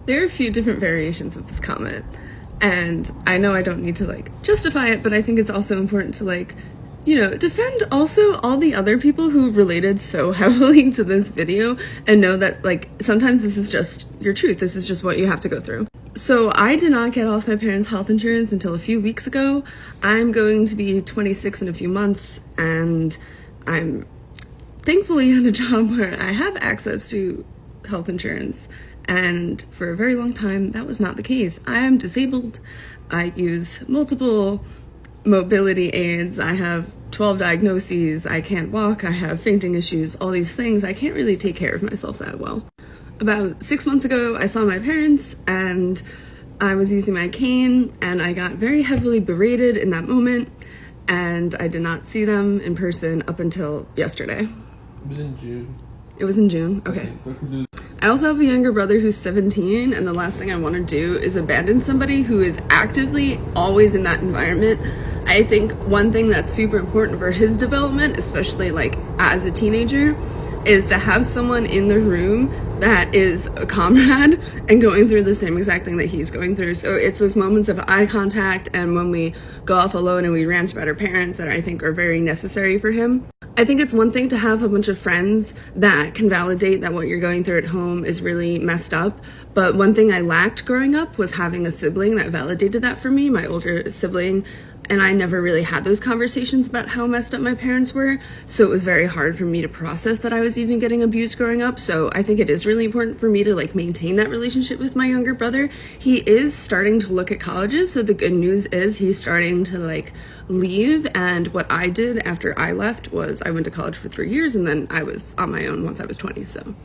There are a few different variations of this comment, and I know I don't need to like justify it, but I think it's also important to like, you know, defend also all the other people who related so heavily to this video and know that like sometimes this is just your truth. This is just what you have to go through. So I did not get off my parents' health insurance until a few weeks ago. I'm going to be 26 in a few months, and I'm thankfully in a job where I have access to health insurance. And for a very long time, that was not the case. I am disabled. I use multiple mobility aids. I have 12 diagnoses. I can't walk. I have fainting issues, all these things. I can't really take care of myself that well. About 6 months ago, I saw my parents and I was using my cane, and I got very heavily berated in that moment, and I did not see them in person up until yesterday. It was in June. It was in June? Okay. I also have a younger brother who's 17, and the last thing I want to do is abandon somebody who is actively always in that environment. I think one thing that's super important for his development, especially like as a teenager, is to have someone in the room that is a comrade and going through the same exact thing that he's going through. So it's those moments of eye contact and when we go off alone and we rant about our parents that I think are very necessary for him. I think it's one thing to have a bunch of friends that can validate that what you're going through at home is really messed up, but one thing I lacked growing up was having a sibling that validated that for me, my older sibling. And I never really had those conversations about how messed up my parents were, so it was very hard for me to process that I was even getting abused growing up. So I think it is really important for me to like maintain that relationship with my younger brother. He is starting to look at colleges, so the good news is he's starting to like leave, and what I did after I left was I went to college for 3 years and then I was on my own once I was 20, so.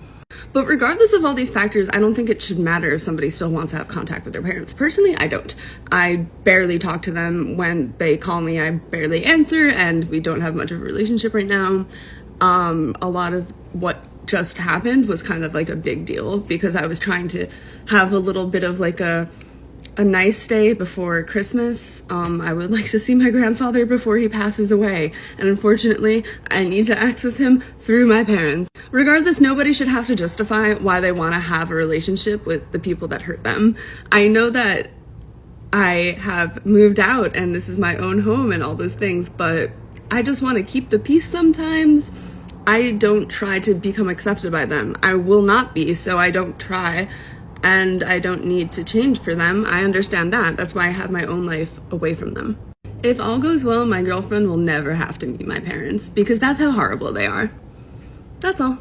But regardless of all these factors, I don't think it should matter if somebody still wants to have contact with their parents. Personally, I don't. I barely talk to them. When they call me, I barely answer, and we don't have much of a relationship right now. A lot of what just happened was kind of like a big deal because I was trying to have a little bit of like a nice day before Christmas. I would like to see my grandfather before he passes away, and unfortunately, I need to access him through my parents. Regardless, nobody should have to justify why they want to have a relationship with the people that hurt them. I know that I have moved out and this is my own home and all those things, but I just want to keep the peace sometimes. I don't try to become accepted by them. I will not be, so I don't try. And I don't need to change for them. I understand that. That's why I have my own life away from them. If all goes well, my girlfriend will never have to meet my parents because that's how horrible they are. That's all.